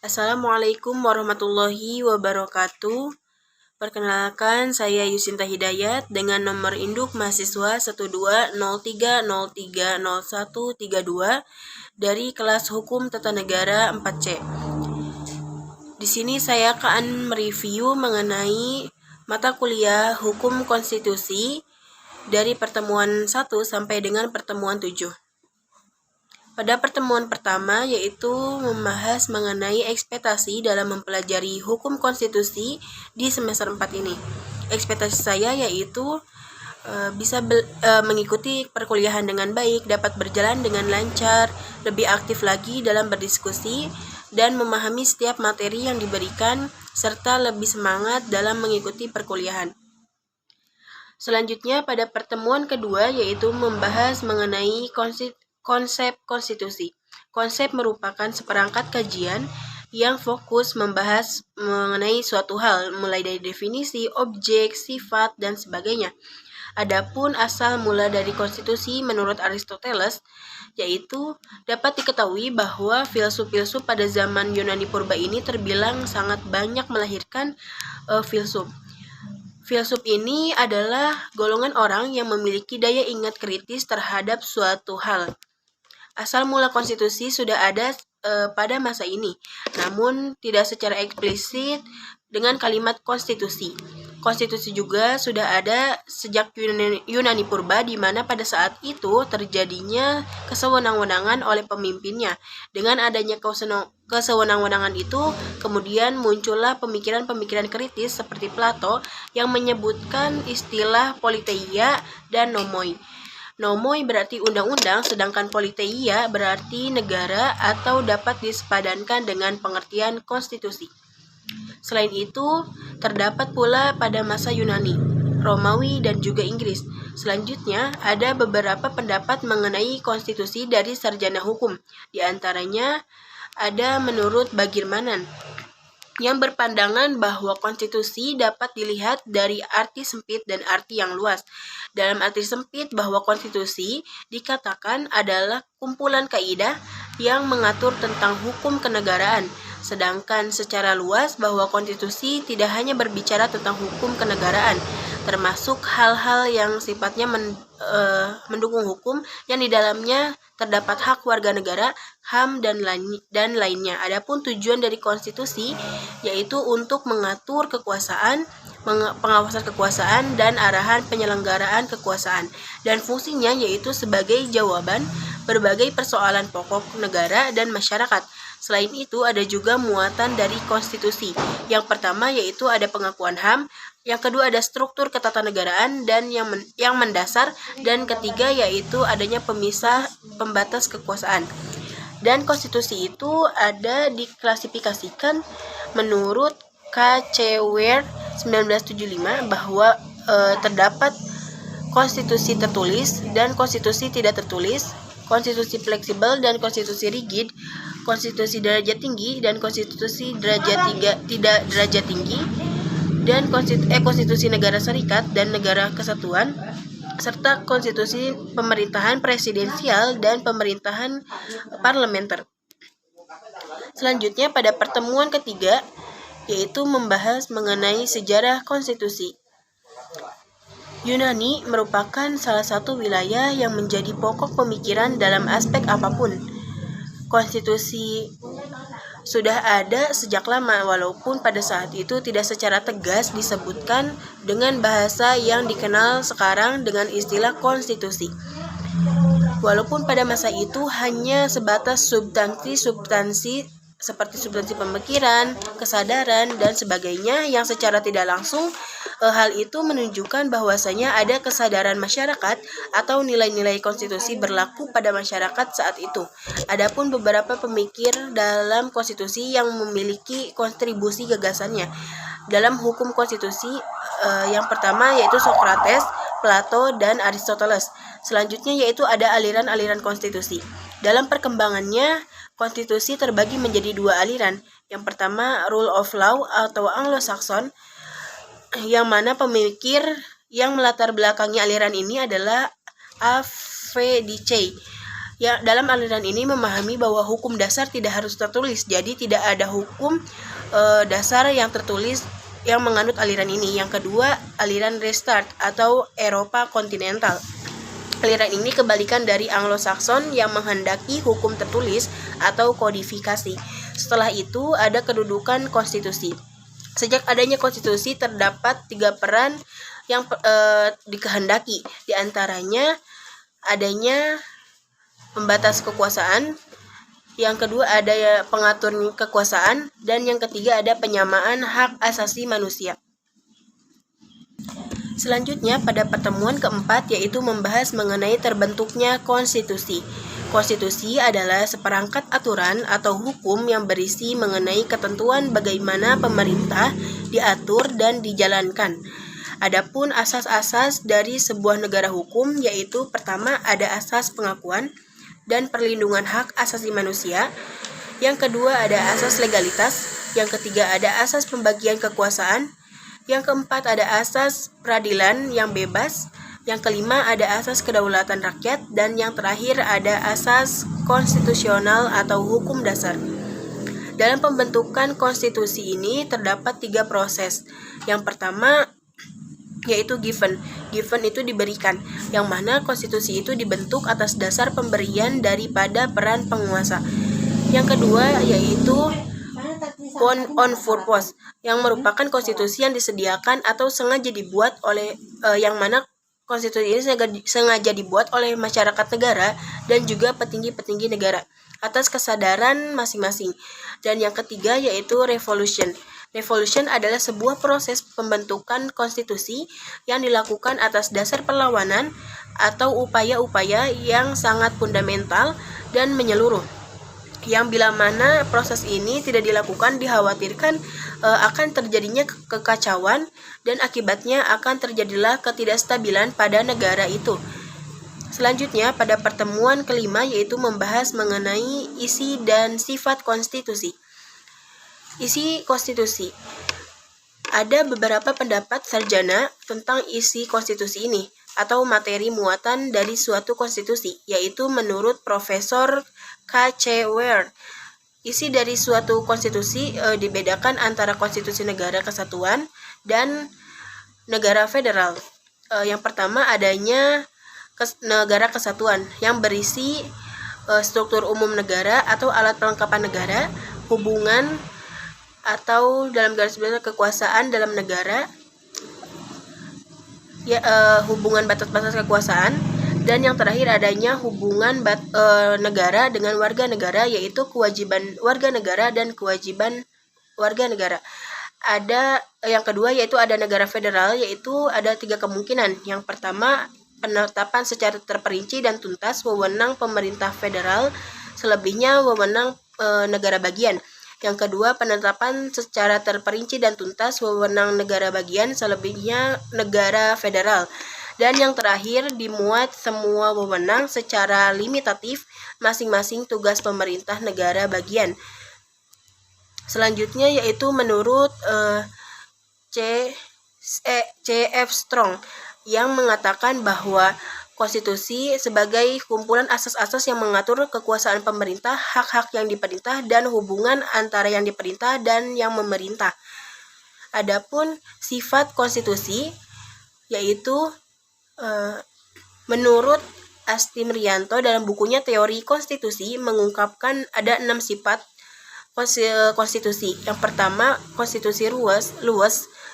Assalamualaikum warahmatullahi wabarakatuh. Perkenalkan, saya Yusinta Hidayat dengan nomor induk mahasiswa 1203030132 dari kelas Hukum Tata Negara 4C. Di sini saya akan mereview mengenai mata kuliah Hukum Konstitusi dari pertemuan 1 sampai dengan pertemuan 7. Pada pertemuan pertama yaitu membahas mengenai ekspektasi dalam mempelajari hukum konstitusi di semester 4 ini. Ekspektasi saya yaitu bisa mengikuti perkuliahan dengan baik, dapat berjalan dengan lancar, lebih aktif lagi dalam berdiskusi, dan memahami setiap materi yang diberikan, serta lebih semangat dalam mengikuti perkuliahan. Selanjutnya pada pertemuan kedua yaitu membahas mengenai konsep konstitusi. Konsep merupakan seperangkat kajian yang fokus membahas mengenai suatu hal, mulai dari definisi, objek, sifat, dan sebagainya. Adapun asal mula dari konstitusi menurut Aristoteles, yaitu dapat diketahui bahwa filsuf-filsuf pada zaman Yunani purba ini terbilang sangat banyak melahirkan filsuf. Filsuf ini adalah golongan orang yang memiliki daya ingat kritis terhadap suatu hal. Asal mula konstitusi sudah ada pada masa ini, namun tidak secara eksplisit dengan kalimat konstitusi. Konstitusi juga sudah ada sejak Yunani purba, di mana pada saat itu terjadinya kesewenang-wenangan oleh pemimpinnya. Dengan adanya kesewenang-wenangan itu, kemudian muncullah pemikiran-pemikiran kritis seperti Plato yang menyebutkan istilah politeia dan nomoi. Nomoi berarti undang-undang, sedangkan politeia berarti negara atau dapat disepadankan dengan pengertian konstitusi. Selain itu, terdapat pula pada masa Yunani, Romawi, dan juga Inggris. Selanjutnya, ada beberapa pendapat mengenai konstitusi dari sarjana hukum. Di antaranya, ada menurut Bagirmanan, yang berpandangan bahwa konstitusi dapat dilihat dari arti sempit dan arti yang luas. Dalam arti sempit, bahwa konstitusi dikatakan adalah kumpulan kaidah yang mengatur tentang hukum kenegaraan. Sedangkan secara luas bahwa konstitusi tidak hanya berbicara tentang hukum kenegaraan, termasuk hal-hal yang sifatnya mendukung hukum yang di dalamnya terdapat hak warga negara, HAM, dan lainnya. Adapun tujuan dari konstitusi yaitu untuk mengatur kekuasaan, pengawasan kekuasaan, dan arahan penyelenggaraan kekuasaan, dan fungsinya yaitu sebagai jawaban berbagai persoalan pokok negara dan masyarakat. Selain itu, ada juga muatan dari konstitusi. Yang pertama yaitu ada pengakuan HAM, yang kedua ada struktur ketatanegaraan dan yang mendasar, dan ketiga yaitu adanya pembatas kekuasaan. Dan konstitusi itu ada diklasifikasikan menurut K.C. Ware 1975 bahwa terdapat konstitusi tertulis dan konstitusi tidak tertulis, konstitusi fleksibel dan konstitusi rigid, konstitusi derajat tinggi dan konstitusi tidak derajat tinggi, dan konstitusi negara serikat dan negara kesatuan, serta konstitusi pemerintahan presidensial dan pemerintahan parlementer. Selanjutnya pada pertemuan ketiga yaitu membahas mengenai sejarah konstitusi. Yunani merupakan salah satu wilayah yang menjadi pokok pemikiran dalam aspek apapun. Konstitusi sudah ada sejak lama, walaupun pada saat itu tidak secara tegas disebutkan dengan bahasa yang dikenal sekarang dengan istilah konstitusi. Walaupun pada masa itu hanya sebatas substansi seperti substansi pemikiran, kesadaran, dan sebagainya yang secara tidak langsung hal itu menunjukkan bahwasanya ada kesadaran masyarakat atau nilai-nilai konstitusi berlaku pada masyarakat saat itu. Adapun beberapa pemikir dalam konstitusi yang memiliki kontribusi gagasannya dalam hukum konstitusi, yang pertama yaitu Socrates, Plato, dan Aristoteles. Selanjutnya yaitu ada aliran-aliran konstitusi. Dalam perkembangannya, konstitusi terbagi menjadi dua aliran. Yang pertama, rule of law atau Anglo-Saxon, yang mana pemikir yang melatar belakangi aliran ini adalah A.V.D.C. Ya, dalam aliran ini memahami bahwa hukum dasar tidak harus tertulis, jadi tidak ada hukum dasar yang tertulis yang menganut aliran ini. Yang kedua, aliran Restart atau Eropa kontinental. Aliran ini kebalikan dari Anglo-Saxon yang menghendaki hukum tertulis atau kodifikasi. Setelah itu ada kedudukan konstitusi. Sejak adanya konstitusi terdapat 3 peran yang dikehendaki. Di antaranya adanya pembatas kekuasaan, yang kedua ada pengatur kekuasaan, dan yang ketiga ada penyamaan hak asasi manusia. Selanjutnya pada pertemuan keempat yaitu membahas mengenai terbentuknya konstitusi. Konstitusi adalah seperangkat aturan atau hukum yang berisi mengenai ketentuan bagaimana pemerintah diatur dan dijalankan. Adapun asas-asas dari sebuah negara hukum yaitu pertama ada asas pengakuan dan perlindungan hak asasi manusia. Yang kedua ada asas legalitas. Yang ketiga ada asas pembagian kekuasaan. Yang keempat ada asas peradilan yang bebas. Yang kelima ada asas kedaulatan rakyat. Dan yang terakhir ada asas konstitusional atau hukum dasar. Dalam pembentukan konstitusi ini terdapat 3 proses. Yang pertama yaitu given. Given itu diberikan, yang mana konstitusi itu dibentuk atas dasar pemberian daripada peran penguasa. Yang kedua yaitu on purpose, yang merupakan konstitusi yang disediakan atau sengaja dibuat oleh yang mana konstitusi ini sengaja dibuat oleh masyarakat negara dan juga petinggi-petinggi negara atas kesadaran masing-masing. Dan yang ketiga yaitu revolution. Revolution adalah sebuah proses pembentukan konstitusi yang dilakukan atas dasar perlawanan atau upaya-upaya yang sangat fundamental dan menyeluruh. Yang bila mana proses ini tidak dilakukan dikhawatirkan akan terjadinya kekacauan dan akibatnya akan terjadilah ketidakstabilan pada negara itu. Selanjutnya pada pertemuan kelima yaitu membahas mengenai isi dan sifat konstitusi. Isi konstitusi. Ada beberapa pendapat sarjana tentang isi konstitusi ini atau materi muatan dari suatu konstitusi, yaitu menurut Profesor K.C. Ware. Isi dari suatu konstitusi dibedakan antara konstitusi negara kesatuan dan negara federal. Yang pertama adanya negara kesatuan yang berisi struktur umum negara atau alat perlengkapan negara, hubungan atau dalam garis besar kekuasaan dalam negara, hubungan batas-batas kekuasaan, dan yang terakhir adanya hubungan negara dengan warga negara, yaitu kewajiban warga negara dan kewajiban warga negara. Ada yang kedua yaitu ada negara federal, yaitu ada 3 kemungkinan. Yang pertama penetapan secara terperinci dan tuntas wewenang pemerintah federal, selebihnya wewenang negara bagian. Yang kedua, penetapan secara terperinci dan tuntas wewenang negara bagian, selebihnya negara federal. Dan yang terakhir, dimuat semua wewenang secara limitatif masing-masing tugas pemerintah negara bagian. Selanjutnya yaitu menurut C.F. Strong yang mengatakan bahwa konstitusi sebagai kumpulan asas-asas yang mengatur kekuasaan pemerintah, hak-hak yang diperintah, dan hubungan antara yang diperintah dan yang memerintah. Adapun sifat konstitusi yaitu menurut Asti Mrianto dalam bukunya Teori Konstitusi mengungkapkan ada 6 sifat konstitusi. Yang pertama, konstitusi luas.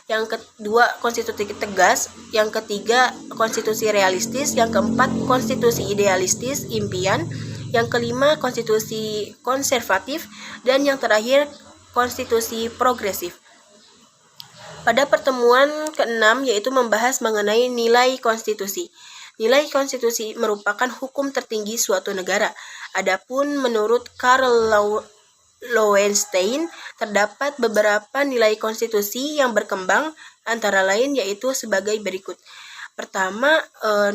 Yang kedua, konstitusi tegas. Yang ketiga, konstitusi realistis. Yang keempat, konstitusi idealistis, impian. Yang kelima, konstitusi konservatif. Dan yang terakhir, konstitusi progresif. Pada pertemuan ke-6 yaitu membahas mengenai nilai konstitusi. Nilai konstitusi merupakan hukum tertinggi suatu negara. Adapun menurut Karl Lowenstein terdapat beberapa nilai konstitusi yang berkembang, antara lain yaitu sebagai berikut. Pertama,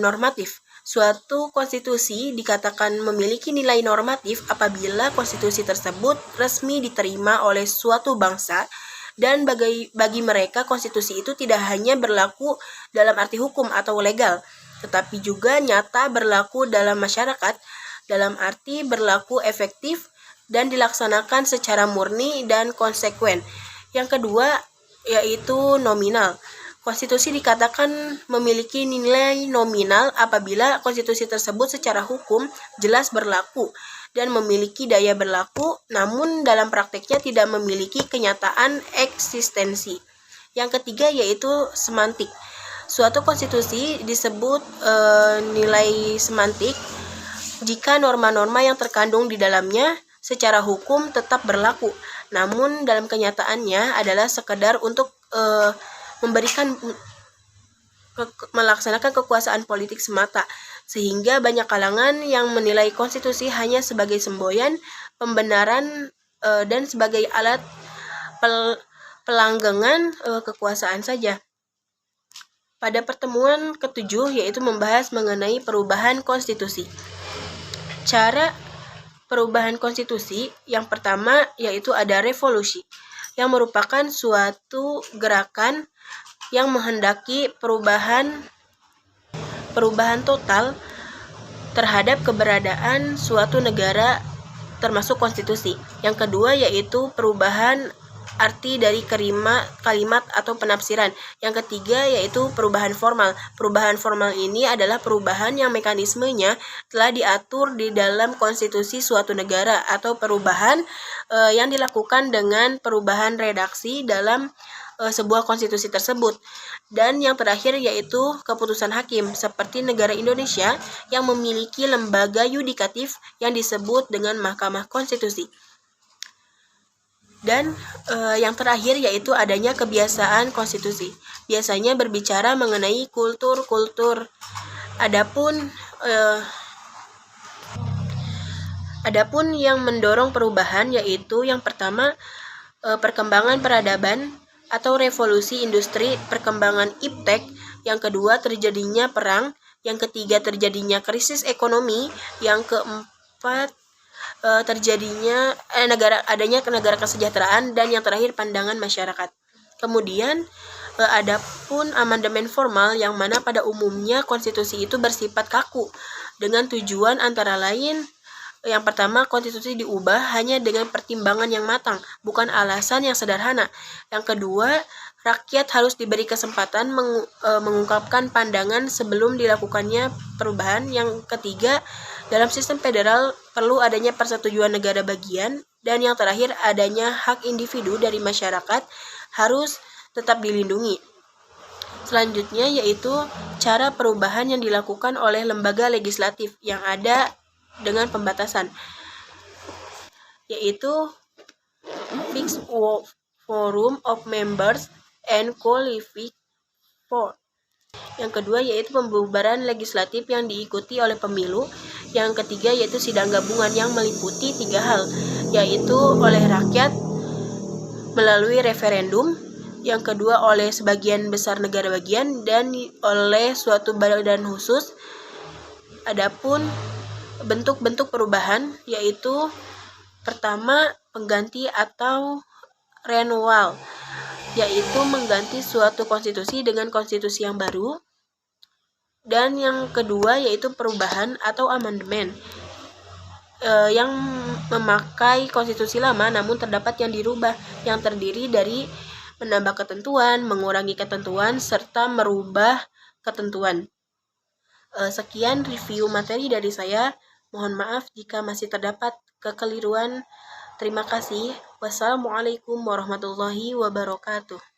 normatif. Suatu konstitusi dikatakan memiliki nilai normatif apabila konstitusi tersebut resmi diterima oleh suatu bangsa dan bagi mereka konstitusi itu tidak hanya berlaku dalam arti hukum atau legal, tetapi juga nyata berlaku dalam masyarakat dalam arti berlaku efektif dan dilaksanakan secara murni dan konsekuen. Yang kedua yaitu nominal. Konstitusi dikatakan memiliki nilai nominal apabila konstitusi tersebut secara hukum jelas berlaku dan memiliki daya berlaku, namun dalam prakteknya tidak memiliki kenyataan eksistensi. Yang ketiga yaitu semantik. Suatu konstitusi disebut nilai semantik jika norma-norma yang terkandung di dalamnya secara hukum tetap berlaku, namun dalam kenyataannya adalah sekedar untuk melaksanakan kekuasaan politik semata, sehingga banyak kalangan yang menilai konstitusi hanya sebagai semboyan, pembenaran, dan sebagai alat pelanggengan kekuasaan saja. Pada pertemuan ke-7 yaitu membahas mengenai perubahan konstitusi. Cara perubahan konstitusi yang pertama yaitu ada revolusi, yang merupakan suatu gerakan yang menghendaki perubahan total terhadap keberadaan suatu negara termasuk konstitusi. Yang kedua yaitu perubahan arti dari kalimat atau penafsiran. Yang ketiga yaitu perubahan formal. Perubahan formal ini adalah perubahan yang mekanismenya telah diatur di dalam konstitusi suatu negara atau perubahan yang dilakukan dengan perubahan redaksi dalam sebuah konstitusi tersebut. Dan yang terakhir yaitu keputusan hakim, seperti negara Indonesia yang memiliki lembaga yudikatif yang disebut dengan Mahkamah Konstitusi. Dan yang terakhir yaitu adanya kebiasaan konstitusi. Biasanya berbicara mengenai kultur-kultur. Adapun yang mendorong perubahan yaitu yang pertama perkembangan peradaban atau revolusi industri, perkembangan iptek. Yang kedua terjadinya perang. Yang ketiga terjadinya krisis ekonomi. Yang keempat terjadinya adanya negara kesejahteraan. Dan yang terakhir pandangan masyarakat. Kemudian adapun amandemen formal yang mana pada umumnya konstitusi itu bersifat kaku dengan tujuan antara lain yang pertama, konstitusi diubah hanya dengan pertimbangan yang matang, bukan alasan yang sederhana. Yang kedua, rakyat harus diberi kesempatan mengungkapkan pandangan sebelum dilakukannya perubahan. Yang ketiga, dalam sistem federal perlu adanya persetujuan negara bagian. Dan yang terakhir, adanya hak individu dari masyarakat harus tetap dilindungi. Selanjutnya yaitu cara perubahan yang dilakukan oleh lembaga legislatif yang ada dengan pembatasan, yaitu fixed forum of members and qualified for. Yang kedua yaitu pembubaran legislatif yang diikuti oleh pemilu. Yang ketiga yaitu sidang gabungan yang meliputi 3 hal, yaitu oleh rakyat melalui referendum, yang kedua oleh sebagian besar negara bagian, dan oleh suatu badan khusus. Adapun bentuk-bentuk perubahan yaitu pertama pengganti atau renewal, yaitu mengganti suatu konstitusi dengan konstitusi yang baru. Dan yang kedua yaitu perubahan atau amandemen yang memakai konstitusi lama namun terdapat yang dirubah, yang terdiri dari menambah ketentuan, mengurangi ketentuan, serta merubah ketentuan. Sekian review materi dari saya. Mohon maaf jika masih terdapat kekeliruan. Terima kasih. Wassalamualaikum warahmatullahi wabarakatuh.